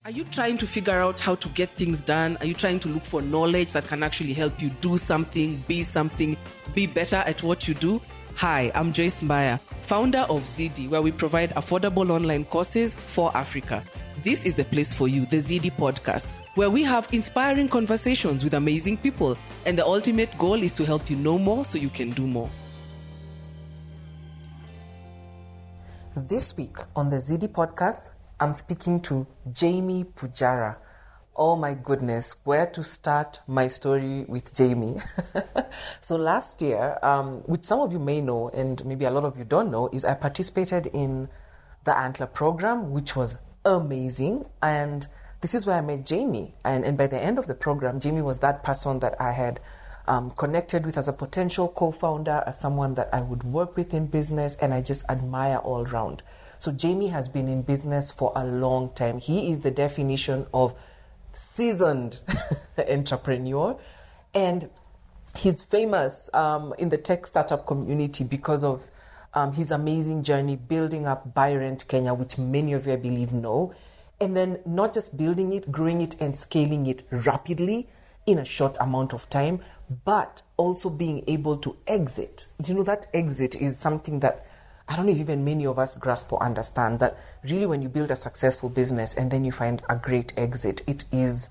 Are you trying to figure out how to get things done? Are you trying to look for knowledge that can actually help you do something, be better at what you do? Hi, I'm Joyce Mbaya, founder of ZD, where we provide affordable online courses for Africa. This is the place for you, the ZD podcast, where we have inspiring conversations with amazing people. And the ultimate goal is to help you know more so you can do more. This week on the ZD podcast, I'm speaking to Jamie Pujara. Oh my goodness, where to start my story with Jamie? So last year, which some of you may know and maybe a lot of you don't know, is I participated in the Antler program, which was amazing. And this is where I met Jamie. And by the end of the program, Jamie was that person that I had connected with as a potential co-founder, as someone that I would work with in business, and I just admire all around. So Jamie has been in business for a long time. He is the definition of seasoned entrepreneur, and he's famous in the tech startup community because of his amazing journey building up Buy Rent Kenya, which many of you, I believe, know. And then not just building it, growing it, and scaling it rapidly in a short amount of time, but also being able to exit. You know, that exit is something that I don't know if even many of us grasp or understand, that really when you build a successful business and then you find a great exit, it's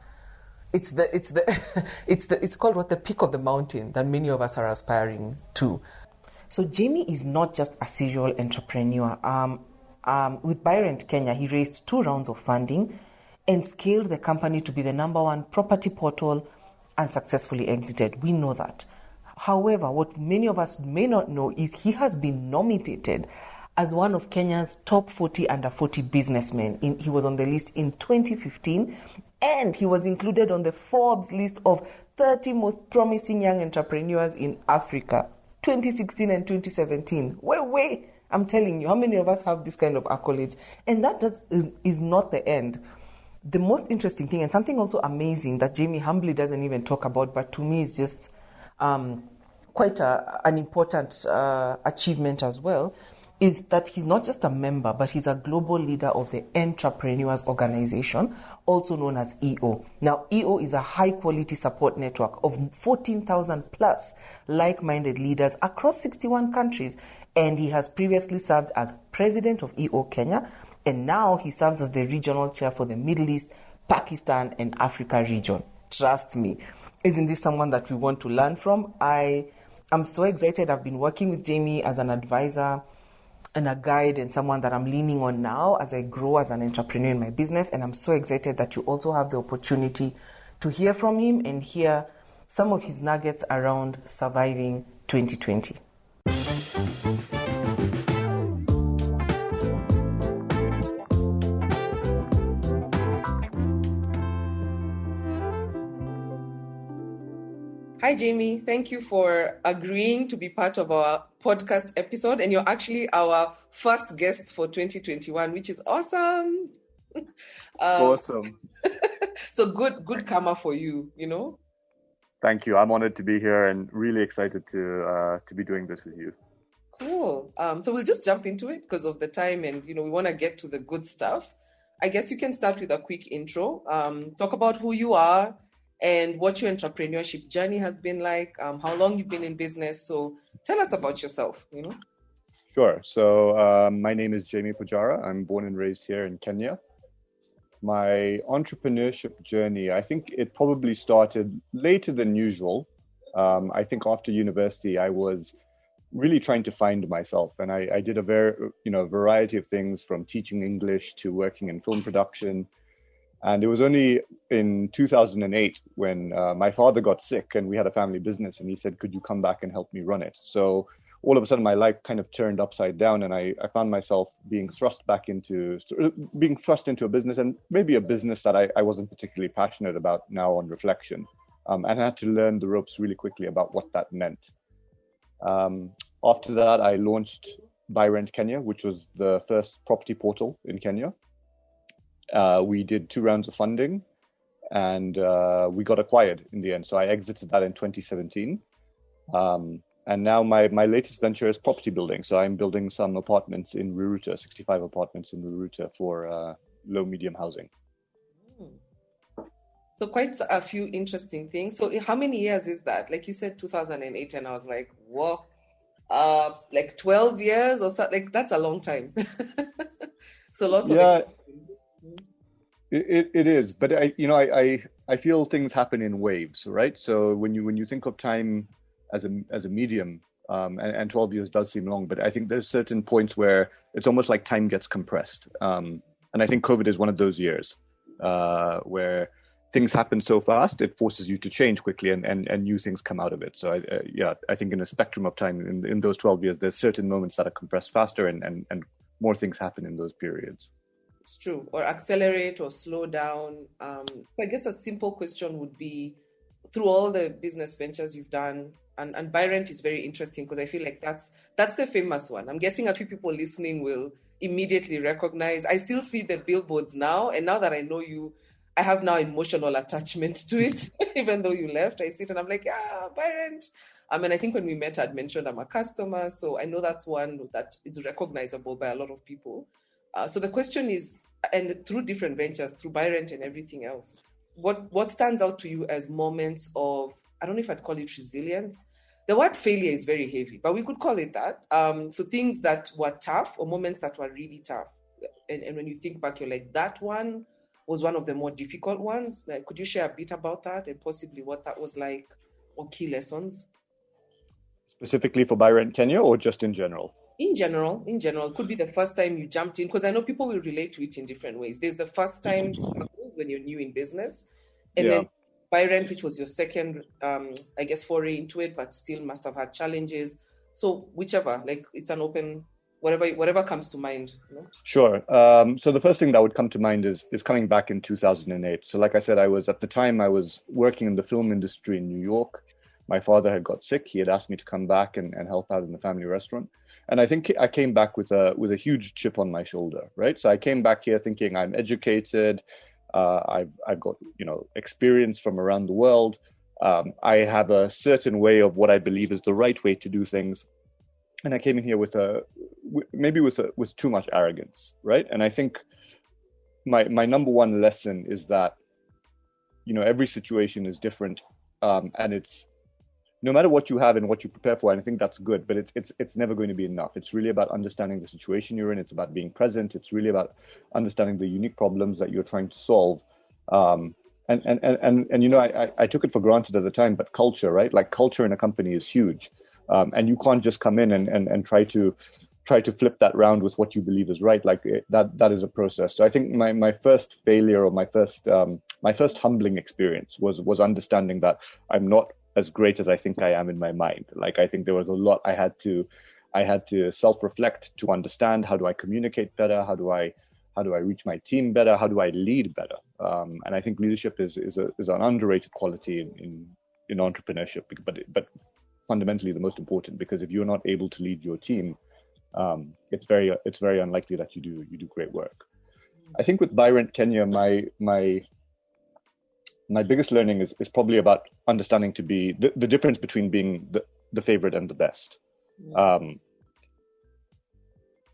called what, the peak of the mountain that many of us are aspiring to. So Jamie is not just a serial entrepreneur. With Buy Rent Kenya, he raised 2 rounds of funding and scaled the company to be the number 1 property portal and successfully exited. We know that. However, what many of us may not know is he has been nominated as one of Kenya's top 40 under 40 businessmen. He was on the list in 2015, and he was included on the Forbes list of 30 most promising young entrepreneurs in Africa, 2016 and 2017. Wait, I'm telling you, how many of us have this kind of accolades? And that is not the end. The most interesting thing, and something also amazing that Jamie humbly doesn't even talk about, but to me is just quite an important achievement as well, is that he's not just a member, but he's a global leader of the Entrepreneurs Organization, also known as EO. Now, EO is a high-quality support network of 14,000 plus like-minded leaders across 61 countries, and he has previously served as president of EO Kenya, and now he serves as the regional chair for the Middle East, Pakistan, and Africa region. Trust me. Isn't this someone that we want to learn from? I'm so excited. I've been working with Jamie as an advisor and a guide and someone that I'm leaning on now as I grow as an entrepreneur in my business. And I'm so excited that you also have the opportunity to hear from him and hear some of his nuggets around surviving 2020. Hi, Jamie. Thank you for agreeing to be part of our podcast episode. And you're actually our first guest for 2021, which is awesome. Awesome. So good karma for you, you know? Thank you. I'm honored to be here and really excited to be doing this with you. Cool. So we'll just jump into it because of the time and, we want to get to the good stuff. I guess you can start with a quick intro. Talk about who you are and what your entrepreneurship journey has been like, how long you've been in business. So tell us about yourself, Sure. So my name is Jamie Pujara. I'm born and raised here in Kenya. My entrepreneurship journey, I think it probably started later than usual. I think after university, I was really trying to find myself. And I did a variety of things, from teaching English to working in film production. And it was only in 2008 when my father got sick and we had a family business, and he said, could you come back and help me run it? So all of a sudden my life kind of turned upside down, and I found myself being thrust into a business, and maybe a business that I wasn't particularly passionate about now on reflection. And I had to learn the ropes really quickly about what that meant. After that, I launched Buy Rent Kenya, which was the first property portal in Kenya. We did 2 rounds of funding, and we got acquired in the end. So I exited that in 2017. And now my latest venture is property building. So I'm building some apartments in Riruta, 65 apartments in Riruta for low-medium housing. So quite a few interesting things. So how many years is that? Like you said, 2008, and I was like, whoa, like 12 years or so. Like that's a long time. So lots of Yeah, experience. it is, but I feel things happen in waves, right? So when you think of time as a medium, and 12 years does seem long, but I think there's certain points where it's almost like time gets compressed. And I think COVID is one of those years where things happen so fast, it forces you to change quickly, and new things come out of it. So I think in a spectrum of time, in those 12 years, there's certain moments that are compressed faster, and more things happen in those periods. It's true. Or accelerate or slow down. So I guess a simple question would be through all the business ventures you've done, and buy rent is very interesting because I feel like that's the famous one. I'm guessing a few people listening will immediately recognize. I still see the billboards now, and now that I know you, I have now emotional attachment to it. Even though you left, I see it and I'm like, yeah, buy rent. And I think when we met, I'd mentioned I'm a customer, so I know that's one that is recognizable by a lot of people. So the question is, and through different ventures, through buy rent and everything else, what stands out to you as moments of, I don't know if I'd call it resilience. The word failure is very heavy, but we could call it that. So things that were tough or moments that were really tough. And when you think back, you're like, that one was one of the more difficult ones. Like, could you share a bit about that and possibly what that was like or key lessons? Specifically for buy rent Kenya, or just in general? In general, could be the first time you jumped in because I know people will relate to it in different ways. There's the first time struggles when you're new in business, and Yeah. then buy rent, which was your second, I guess, foray into it, but still must have had challenges. So whichever, like it's an open, whatever comes to mind. Sure. So the first thing that would come to mind is coming back in 2008. So like I said, at the time I was working in the film industry in New York. My father had got sick. He had asked me to come back and help out in the family restaurant. And I think I came back with a huge chip on my shoulder, right? So I came back here thinking I'm educated. I've got experience from around the world. I have a certain way of what I believe is the right way to do things, and I came in here with too much arrogance, right? And I think my number one lesson is that every situation is different, and it's no matter what you have and what you prepare for, and I think that's good, but it's never going to be enough. It's really about understanding the situation you're in. It's about being present. It's really about understanding the unique problems that you're trying to solve. I took it for granted at the time, but culture, right? Like culture in a company is huge, and you can't just come in and try to flip that round with what you believe is right. Like that is a process. So I think my first failure, or my first humbling experience was understanding that I'm not as great as I think I am in my mind. Like I think there was a lot I had to self-reflect to understand. How do I communicate better? How do I reach my team better? How do I lead better? And I think leadership is an underrated quality in entrepreneurship, but fundamentally the most important, because if you're not able to lead your team, it's very unlikely that you do great work. I think with buy rent Kenya, my biggest learning is probably about understanding to be the difference between being the favorite and the best.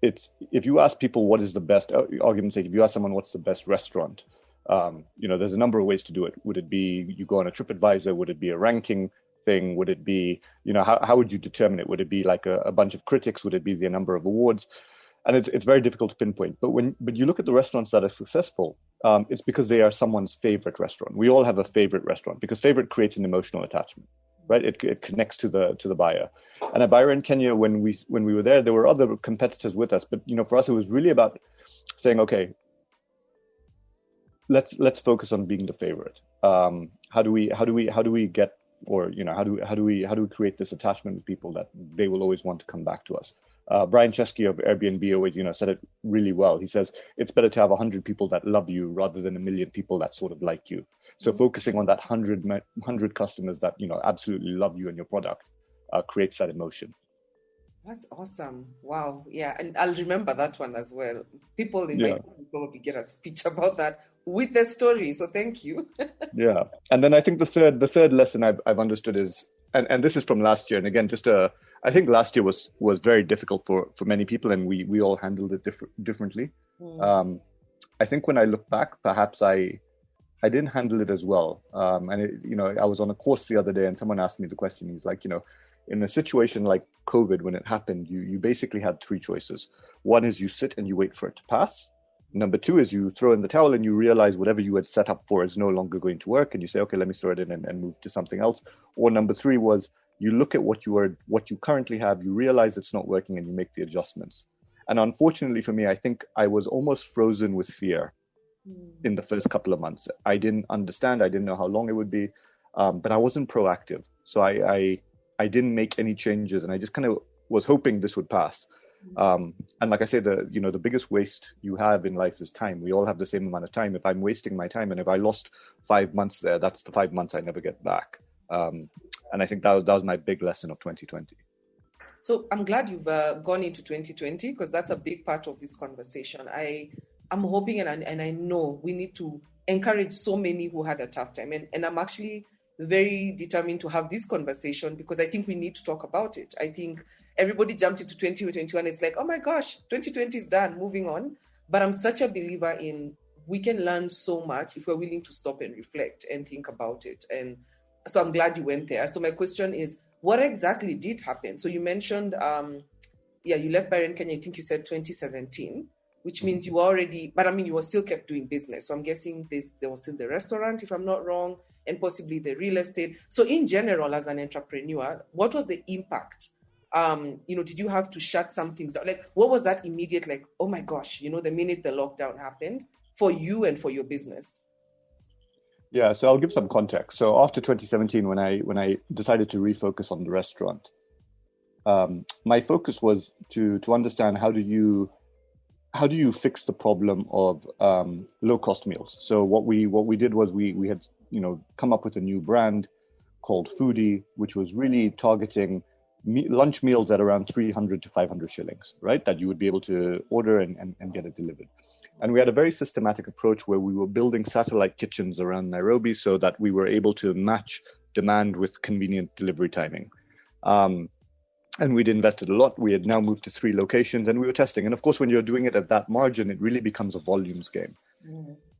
It's if you ask people what is the best, argument's sake, if you ask someone what's the best restaurant, there's a number of ways to do it. Would it be you go on a TripAdvisor? Would it be a ranking thing? Would it be, how would you determine it? Would it be like a bunch of critics? Would it be the number of awards? And it's very difficult to pinpoint. But you look at the restaurants that are successful, it's because they are someone's favorite restaurant. We all have a favorite restaurant because favorite creates an emotional attachment, right? It connects to the buyer. And at Buyer in Kenya, when we were there were other competitors with us, but for us it was really about saying, okay, let's focus on being the favorite. How do we get, or how do we create this attachment with people that they will always want to come back to us? Brian Chesky of Airbnb always, said it really well. He says it's better to have 100 people that love you rather than a million people that sort of like you. So focusing on that 100 customers that absolutely love you and your product creates that emotion. That's awesome. Wow. Yeah. And I'll remember that one as well. People in my group will probably get a speech about that with the story. So thank you. Yeah. And then I think the third lesson I've understood is, and this is from last year. And again, I think last year was very difficult for many people, and we all handled it differently. I think when I look back, perhaps I didn't handle it as well. I was on a course the other day, and someone asked me the question. He's like, in a situation like COVID, when it happened, you basically had three choices. One is you sit and you wait for it to pass. Number two is you throw in the towel and you realize whatever you had set up for is no longer going to work, and you say, okay, let me throw it in and move to something else. Or number three was you look at what you currently have, you realize it's not working, and you make the adjustments. And unfortunately for me, I think I was almost frozen with fear in the first couple of months. I didn't understand. I didn't know how long it would be, but I wasn't proactive. So I didn't make any changes, and I just kind of was hoping this would pass. And like I say, the biggest waste you have in life is time. We all have the same amount of time. If I'm wasting my time, and if I lost 5 months there, that's the 5 months I never get back. And I think that was my big lesson of 2020. So I'm glad you've gone into 2020, because that's a big part of this conversation. I'm hoping and I know we need to encourage so many who had a tough time. And I'm actually very determined to have this conversation, because I think we need to talk about it. I think everybody jumped into 2021. It's like, oh my gosh, 2020 is done, moving on. But I'm such a believer in we can learn so much if we're willing to stop and reflect and think about it. And so I'm glad you went there. So my question is, what exactly did happen? So you mentioned, you left Byron Kenya, I think you said 2017, which means you were already, but I mean, you were still kept doing business. So I'm guessing there was still the restaurant, if I'm not wrong, and possibly the real estate. So in general, as an entrepreneur, what was the impact? Did you have to shut some things down? Like, what was that immediate, like, oh my gosh, the minute the lockdown happened for you and for your business? Yeah, so I'll give some context. So after 2017, when I decided to refocus on the restaurant, my focus was to understand how do you fix the problem of low cost meals. So what we did was we had come up with a new brand called Foodie, which was really targeting lunch meals at around 300 to 500 shillings, right? That you would be able to order and get it delivered. And we had a very systematic approach where we were building satellite kitchens around Nairobi so that we were able to match demand with convenient delivery timing. And we'd invested a lot. We had now moved to 3 locations and we were testing. And of course, when you're doing it at that margin, it really becomes a volumes game.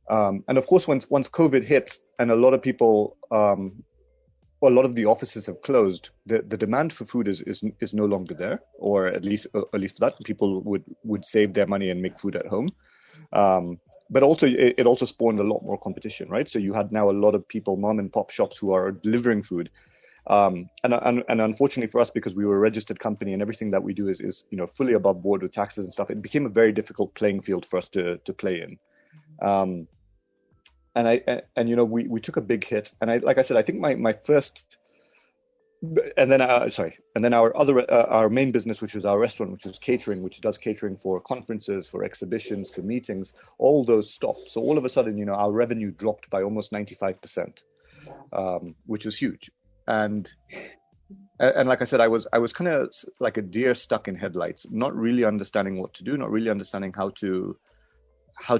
And of course, once COVID hit and a lot of people, a lot of the offices have closed, the demand for food is no longer there, or at least that people would save their money and make food at home. But also it also spawned a lot more competition, right? So you had now a lot of people, mom and pop shops, who are delivering food. And unfortunately for us, because we were a registered company and everything that we do is fully above board with taxes and stuff, it became a very difficult playing field for us to play in. We took a big hit. And like I said, I think my first, and then our main business, which was our restaurant, which was catering, which does catering for conferences, for exhibitions, for meetings, all those stopped. So all of a sudden, our revenue dropped by almost 95%, which was huge. And like I said, I was kind of like a deer stuck in headlights, not really understanding what to do, not really understanding how to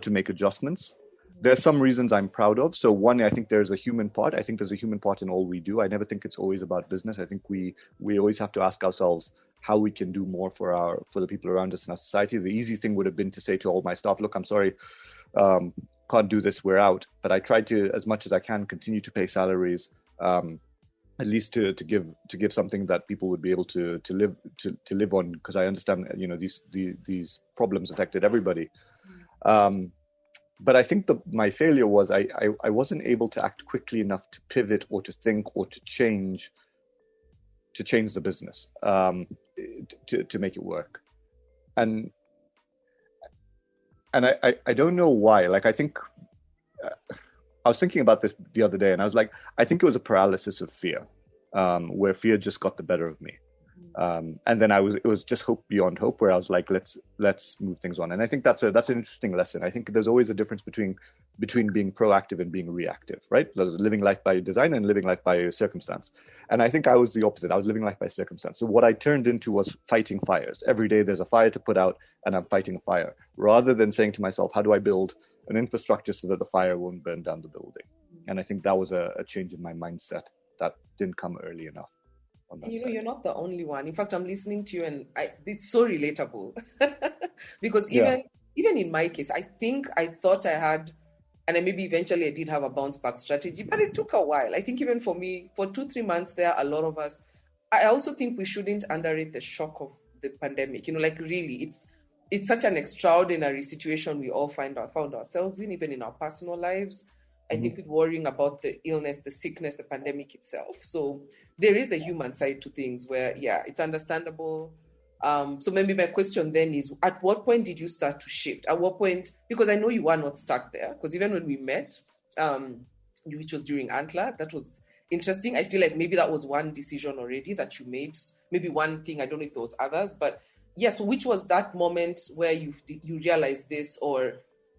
make adjustments. There's some reasons I'm proud of. So one, I think there's a human part. I think there's a human part in all we do. I never think it's always about business. I think we always have to ask ourselves how we can do more for the people around us in our society. The easy thing would have been to say to all my staff, look, I'm sorry, can't do this, we're out. But I tried to, as much as I can, continue to pay salaries, at least to give something that people would be able to live on, because I understand these problems affected everybody. But I think my failure was I wasn't able to act quickly enough to pivot or to think or to change the business, to make it work. And I don't know why. Like, I think I was thinking about this the other day, and I was like, I think it was a paralysis of fear, where fear just got the better of me. And then it was just hope beyond hope, where I was like, let's move things on. And I think that's an interesting lesson. I think there's always a difference between being proactive and being reactive, right? Living life by design and living life by circumstance. And I think I was the opposite. I was living life by circumstance. So what I turned into was fighting fires. Every day there's a fire to put out and I'm fighting a fire, rather than saying to myself, how do I build an infrastructure so that the fire won't burn down the building? And I think that was a change in my mindset that didn't come early enough. You're not the only one. In fact, I'm listening to you and it's so relatable because even in my case, I think I thought I had And then maybe eventually I did have a bounce back strategy, but it took a while. I think even for me, for 2-3 months there, a lot of us, I also think we shouldn't underrate the shock of the pandemic. Like really, it's such an extraordinary situation we all found ourselves in, even in our personal lives. I think with worrying about the illness, the sickness, the pandemic itself. So there is the human side to things where, yeah, it's understandable. So maybe my question then is, at what point did you start to shift? At what point, because I know you were not stuck there, because even when we met, which was during Antler, that was interesting. I feel like maybe that was one decision already that you made, maybe one thing, I don't know if there was others, but yeah, so which was that moment where you realized this, or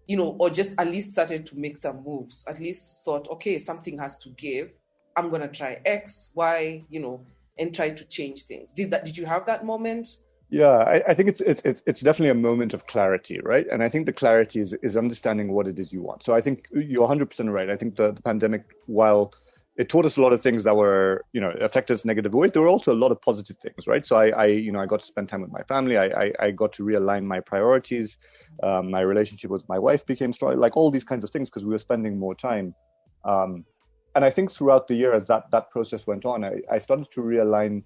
or just at least started to make some moves, at least thought, okay, something has to give, I'm gonna try X, Y, and try to change things. Did you have that moment? Yeah, I think it's definitely a moment of clarity, right? And I think the clarity is understanding what it is you want. So I think you're 100% right. I think the pandemic, while it taught us a lot of things that were, affect us negative ways, there were also a lot of positive things, right? So I got to spend time with my family. I got to realign my priorities. My relationship with my wife became strong, like all these kinds of things, because we were spending more time. And I think throughout the year, as that process went on, I started to realign.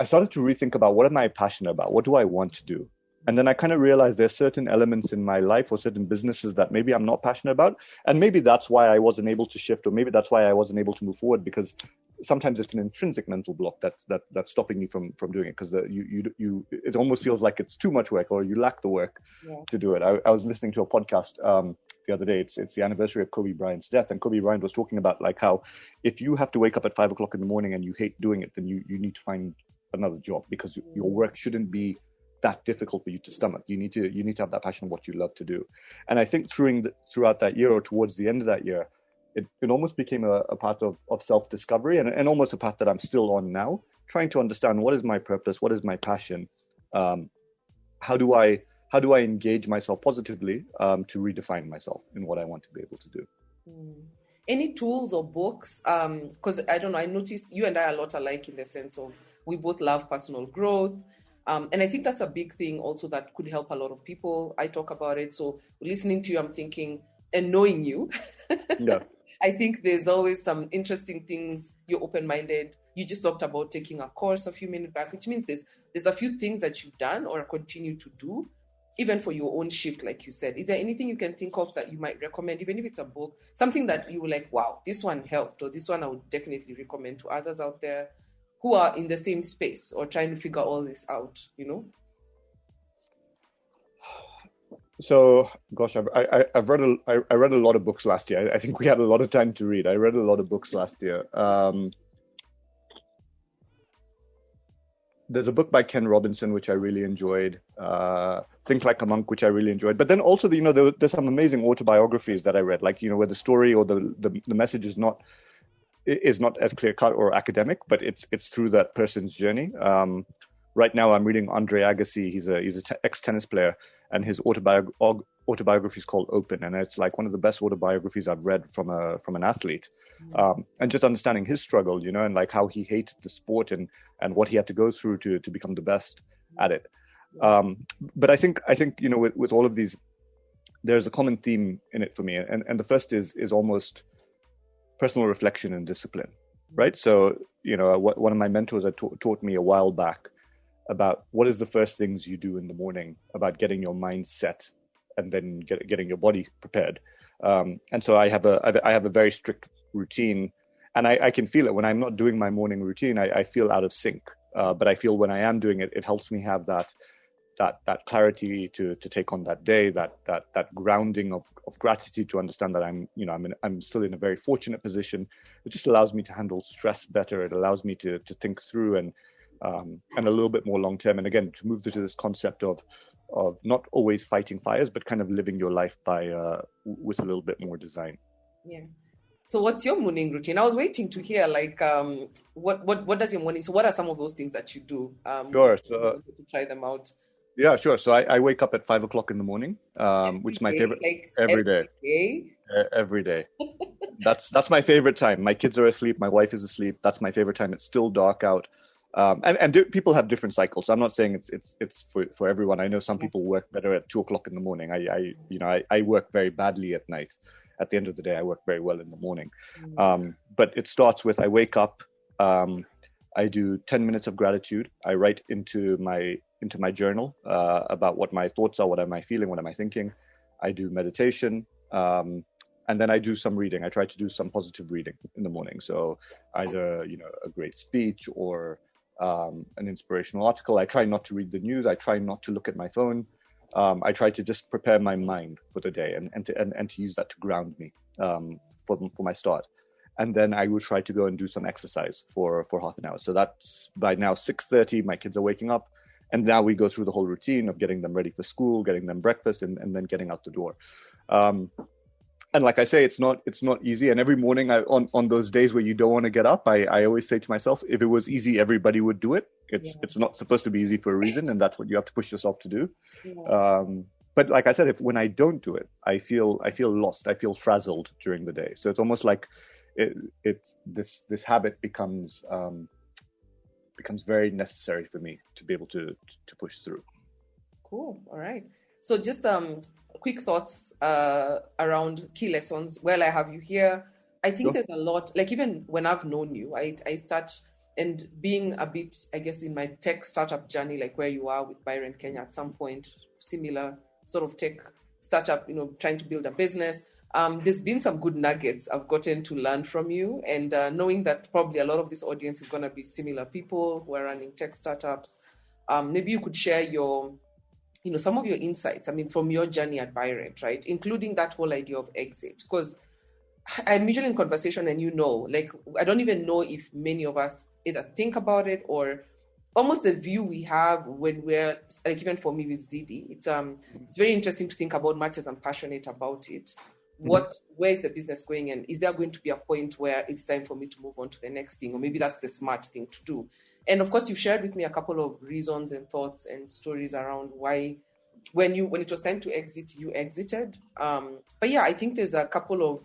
I started to rethink about, what am I passionate about? What do I want to do? And then I kind of realized there's certain elements in my life or certain businesses that maybe I'm not passionate about. And maybe that's why I wasn't able to shift, or maybe that's why I wasn't able to move forward, because sometimes it's an intrinsic mental block that's stopping you from doing it, because it almost feels like it's too much work, or you lack the work to do it. I was listening to a podcast the other day. It's the anniversary of Kobe Bryant's death, and Kobe Bryant was talking about like how if you have to wake up at 5 o'clock in the morning and you hate doing it, then you need to find another job, because your work shouldn't be that difficult for you to stomach. You need to have that passion of what you love to do. And I think throughout that year, or towards the end of that year, it almost became a path of self-discovery, and almost a path that I'm still on now, trying to understand what is my purpose, what is my passion, how do I engage myself positively to redefine myself in what I want to be able to do. Any tools or books? Because I don't know, I noticed you and I are a lot alike in the sense of we both love personal growth. And I think that's a big thing also that could help a lot of people. I talk about it. So listening to you, I'm thinking, and knowing you, yeah. I think there's always some interesting things. You're open-minded. You just talked about taking a course a few minutes back, which means there's a few things that you've done or continue to do, even for your own shift, like you said. Is there anything you can think of that you might recommend, even if it's a book, something that you were like, wow, this one helped, or this one I would definitely recommend to others out there who are in the same space or trying to figure all this out, So, gosh, I read a lot of books last year. I think we had a lot of time to read. I read a lot of books last year. There's a book by Ken Robinson which I really enjoyed. Think Like a Monk, which I really enjoyed. But then also, there's some amazing autobiographies that I read, like where the story or the message is not as clear cut or academic, but it's through that person's journey. Right now, I'm reading Andre Agassi. He's a ex-tennis player, and his autobiography is called Open, and it's like one of the best autobiographies I've read from an athlete. And just understanding his struggle, and like how he hated the sport and what he had to go through to become the best at it. But I think with all of these, there's a common theme in it for me, and the first is almost personal reflection and discipline, right? So, one of my mentors had taught me a while back about what is the first things you do in the morning about getting your mind set and then getting your body prepared. And so I have a very strict routine, and I can feel it when I'm not doing my morning routine. I feel out of sync, but I feel when I am doing it, it helps me have that clarity to take on that day, that grounding of gratitude, to understand that I'm still in a very fortunate position. It just allows me to handle stress better. It allows me to think through and a little bit more long term. And again, to move to this concept of not always fighting fires, but kind of living your life by with a little bit more design. Yeah. So what's your morning routine? I was waiting to hear what does your morning? So what are some of those things that you do? Sure. So to try them out. Yeah, sure. So I wake up at 5 o'clock in the morning, which is my favorite. Every day. Every day. That's my favorite time. My kids are asleep. My wife is asleep. That's my favorite time. It's still dark out. People have different cycles. I'm not saying it's for everyone. I know some people work better at 2 o'clock in the morning. I work very badly at night. At the end of the day, I work very well in the morning. But it starts with, I wake up, I do 10 minutes of gratitude. I write into my journal about what my thoughts are, what am I feeling, what am I thinking. I do meditation, and then I do some reading. I try to do some positive reading in the morning. So either a great speech or an inspirational article. I try not to read the news. I try not to look at my phone. I try to just prepare my mind for the day and to use that to ground me for my start. And then I would try to go and do some exercise for half an hour. So that's by now 6:30, my kids are waking up. And now we go through the whole routine of getting them ready for school, getting them breakfast, and then getting out the door. And like I say, it's not easy. And every morning on those days where you don't want to get up, I always say to myself, if it was easy, everybody would do it. It's not supposed to be easy for a reason, and that's what you have to push yourself to do. Yeah. But like I said, when I don't do it, I feel lost. I feel frazzled during the day. So it's almost like this habit becomes very necessary for me to be able to push through. Cool. All right. So just quick thoughts around key lessons. Well, I have you here. I think There's a lot, like even when I've known you, I start, and being a bit, I guess, in my tech startup journey, like where you are with Byron Kenya at some point, similar sort of tech startup, trying to build a business. There's been some good nuggets I've gotten to learn from you, and knowing that probably a lot of this audience is going to be similar people who are running tech startups. Maybe you could share some of your insights, from your journey at Byron, right? Including that whole idea of exit, because I'm usually in conversation and I don't even know if many of us either think about it or almost the view we have when we're, like even for me with ZD, it's very interesting to think about much as I'm passionate about it. Where is the business going, and is there going to be a point where it's time for me to move on to the next thing, or maybe that's the smart thing to do? And of course, you've shared with me a couple of reasons and thoughts and stories around why, when it was time to exit, you exited. But yeah, I think there's a couple of,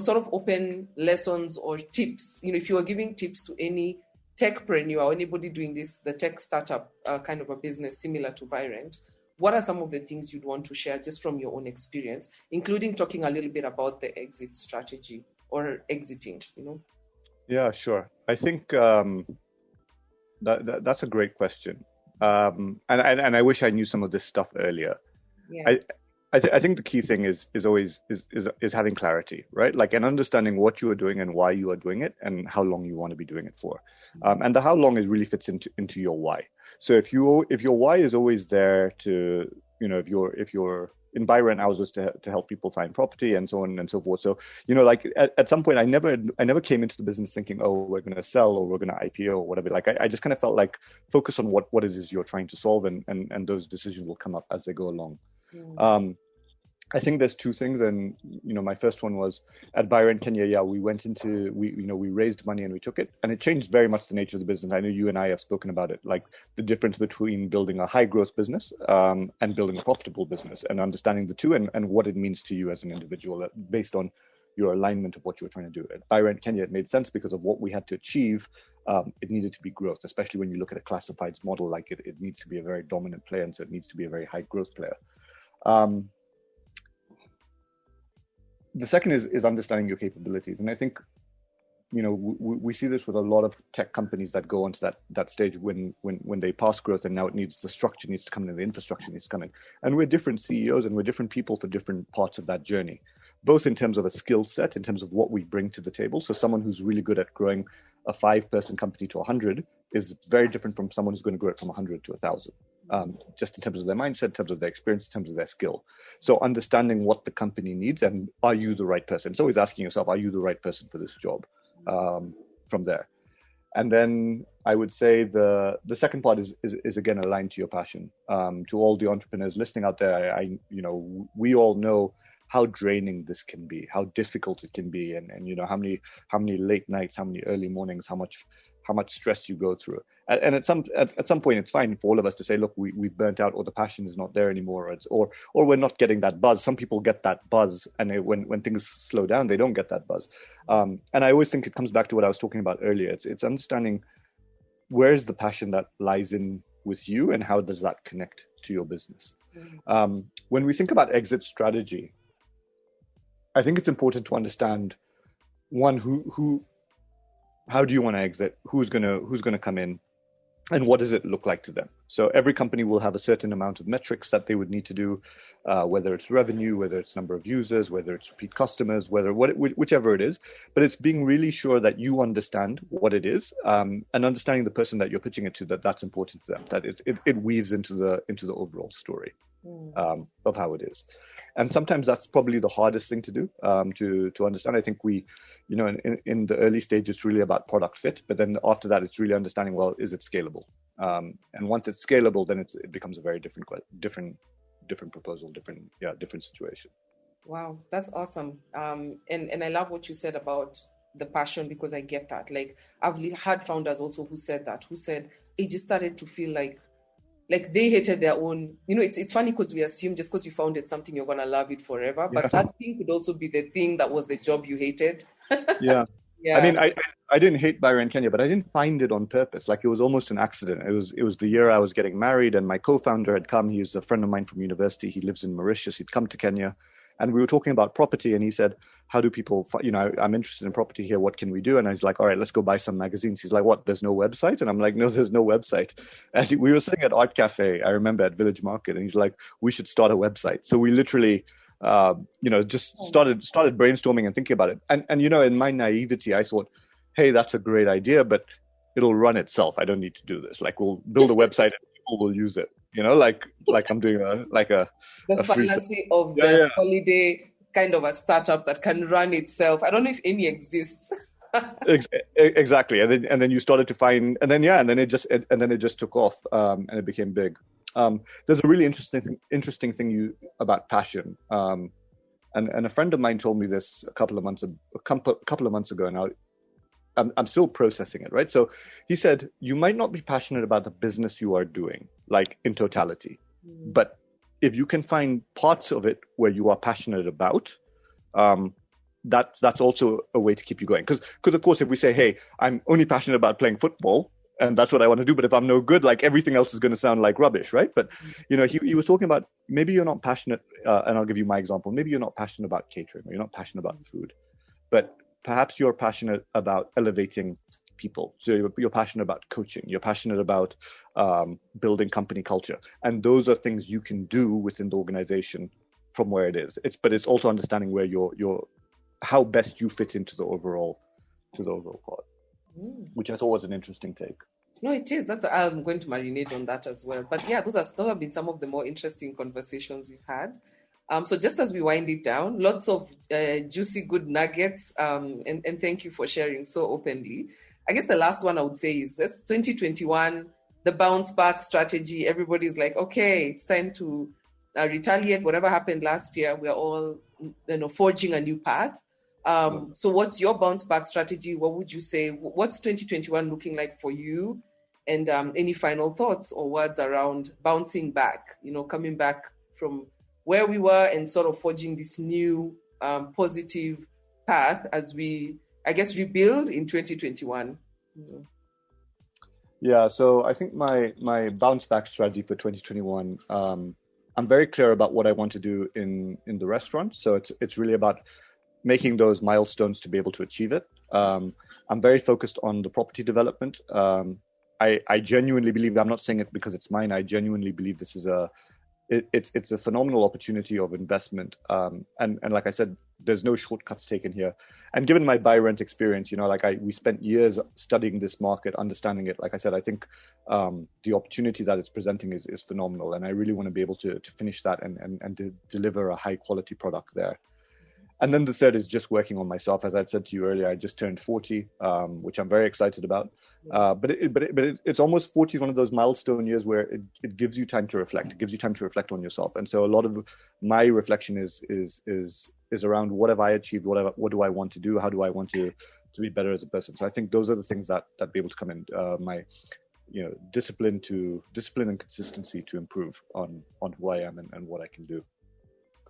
sort of open lessons or tips. If you were giving tips to any techpreneur or anybody doing the tech startup kind of a business similar to Byron, what are some of the things you'd want to share just from your own experience, including talking a little bit about the exit strategy or exiting, Yeah, sure. I think that's a great question. And I wish I knew some of this stuff earlier. Yeah. I think the key thing is always having clarity, right? Like, and understanding what you are doing and why you are doing it and how long you want to be doing it for. And the how long is really fits into your why. So if your why is always there to, if you're in Byron, ours was to help people find property and so on and so forth. So, like at some point, I never came into the business thinking, oh, we're going to sell or we're going to IPO or whatever. Like, I just kind of felt like focus on what it is you're trying to solve, and those decisions will come up as they go along. I think there's two things, and my first one was at Byron Kenya. Yeah, we went into we raised money and we took it, and it changed very much the nature of the business. I know you and I have spoken about it, like the difference between building a high growth business and building a profitable business, and understanding the two and what it means to you as an individual based on your alignment of what you were trying to do. At Byron Kenya, it made sense because of what we had to achieve. It needed to be growth, especially when you look at a classifieds model. Like it needs to be a very dominant player, and so it needs to be a very high growth player. The second is understanding your capabilities. And I think, we see this with a lot of tech companies that go onto that stage when they pass growth, and now the structure needs to come in, the infrastructure needs to come in. And we're different CEOs and we're different people for different parts of that journey, both in terms of a skill set, in terms of what we bring to the table. So someone who's really good at growing a 5-person company to 100 is very different from someone who's going to grow it from 100 to 1,000. Just in terms of their mindset, in terms of their experience, in terms of their skill. So understanding what the company needs and are you the right person? It's always asking yourself, are you the right person for this job? From there. And then I would say the second part is again aligned to your passion. To all the entrepreneurs listening out there, we all know how draining this can be, how difficult it can be, and how many late nights, how many early mornings, how much stress you go through. And at some point, it's fine for all of us to say, look, we've burnt out, or the passion is not there anymore, or we're not getting that buzz. Some people get that buzz, and when things slow down, they don't get that buzz. And I always think it comes back to what I was talking about earlier. It's understanding where's the passion that lies in with you, and how does that connect to your business? When we think about exit strategy, I think it's important to understand, one, how do you want to exit? Who's gonna come in, and what does it look like to them? So every company will have a certain amount of metrics that they would need to do, whether it's revenue, whether it's number of users, whether it's repeat customers, whichever it is. But it's being really sure that you understand what it is, and understanding the person that you're pitching it to, that's important to them, that it weaves into the overall story of how it is. And sometimes that's probably the hardest thing to do, to understand. I think we, in the early stage, it's really about product fit. But then after that, it's really understanding, well, is it scalable? And once it's scalable, then it becomes a very different proposal, different situation. Wow, that's awesome. And I love what you said about the passion, because I get that. Like, I've had founders also who said it just started to feel like they hated their own, it's funny because we assume just because you founded something, you're going to love it forever. But that thing could also be the thing that was the job you hated. Yeah. I mean, I didn't hate Byron Kenya, but I didn't find it on purpose. Like, it was almost an accident. It was the year I was getting married, and my co-founder had come. He's a friend of mine from university. He lives in Mauritius. He'd come to Kenya, and we were talking about property, and he said, how do people, I'm interested in property here. What can we do? And I was like, all right, let's go buy some magazines. He's like, what? There's no website? And I'm like, no, there's no website. And we were sitting at Art Cafe, I remember, at Village Market. And he's like, we should start a website. So we literally, just started brainstorming and thinking about it. And in my naivety, I thought, hey, that's a great idea, but it'll run itself. I don't need to do this. Like, we'll build a website and people will use it. Like I'm doing the fantasy of the holiday kind of a startup that can run itself. I don't know if any exists. Exactly. And then you started to find, and then it just took off, and it became big. There's a really interesting thing about passion. And a friend of mine told me this a couple of months ago, and I'm still processing it, right? So he said, you might not be passionate about the business you are doing, like in totality, but if you can find parts of it where you are passionate about, that's also a way to keep you going. Because of course, if we say, hey, I'm only passionate about playing football, and that's what I want to do, but if I'm no good, like, everything else is going to sound like rubbish, right? But he was talking about, maybe you're not passionate, and I'll give you my example. Maybe you're not passionate about catering, or you're not passionate about food, but perhaps you're passionate about elevating people. So you're passionate about coaching. You're passionate about building company culture, and those are things you can do within the organization from where it is. But it's also understanding where how best you fit into the overall part, which I thought was an interesting take. No, it is. I'm going to marinate on that as well. But yeah, those have been some of the more interesting conversations we've had. So just as we wind it down, lots of juicy, good nuggets, and thank you for sharing so openly. I guess the last one I would say is, it's 2021, the bounce back strategy. Everybody's like, okay, it's time to retaliate. Whatever happened last year, we're all forging a new path. So what's your bounce back strategy? What would you say? What's 2021 looking like for you? And any final thoughts or words around bouncing back, coming back from where we were and sort of forging this new positive path as we, I guess, rebuild in 2021. Yeah, so I think my bounce back strategy for 2021, I'm very clear about what I want to do in the restaurant. So it's really about making those milestones to be able to achieve it. I'm very focused on the property development. I genuinely believe, I'm not saying it because it's mine, I genuinely believe this is it's a phenomenal opportunity of investment. And like I said, there's no shortcuts taken here. And given my buy rent experience, we spent years studying this market, understanding it. Like I said, I think the opportunity that it's presenting is phenomenal. And I really want to be able to finish that and to deliver a high quality product there. And then the third is just working on myself. As I said to you earlier, I just turned 40, which I'm very excited about. But it's almost 40 is one of those milestone years where it gives you time to reflect. It gives you time to reflect on yourself. And so a lot of my reflection is around, what have I achieved? What do I want to do? How do I want to be better as a person? So I think those are the things that be able to come in. My discipline and consistency to improve on who I am and what I can do.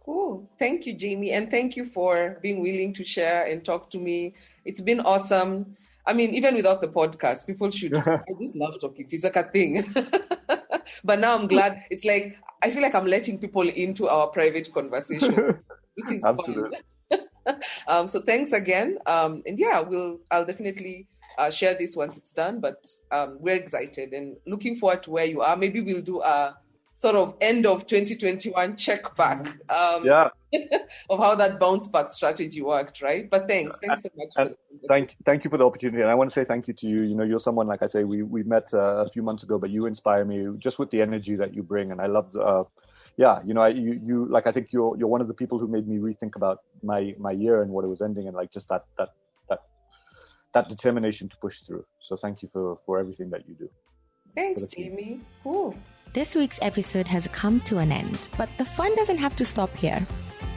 Cool. Thank you, Jamie. And thank you for being willing to share and talk to me. It's been awesome. I mean, even without the podcast, people should. I just love talking to you. It's like a thing. But now I'm glad. It's like I feel like I'm letting people into our private conversation, which is Absolutely. fun. So thanks again. And yeah, I'll definitely share this once it's done. But we're excited and looking forward to where you are. Maybe we'll do a sort of end of 2021 check back of how that bounce back strategy worked, right? But thanks so much for thank you for the opportunity, and I want to say thank you to you. You know, you're someone, like I say, we met a few months ago, but you inspire me just with the energy that you bring, and I love you know, you like, I think you're one of the people who made me rethink about my year and what it was ending, and like just that determination to push through. So thank you for everything that you do. Thanks, Jamie. Cool. This week's episode has come to an end, but the fun doesn't have to stop here.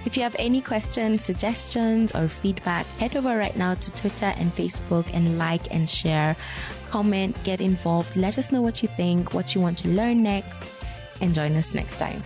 If you have any questions, suggestions, or feedback, head over right now to Twitter and Facebook and like and share, comment, get involved. Let us know what you think, what you want to learn next, and join us next time.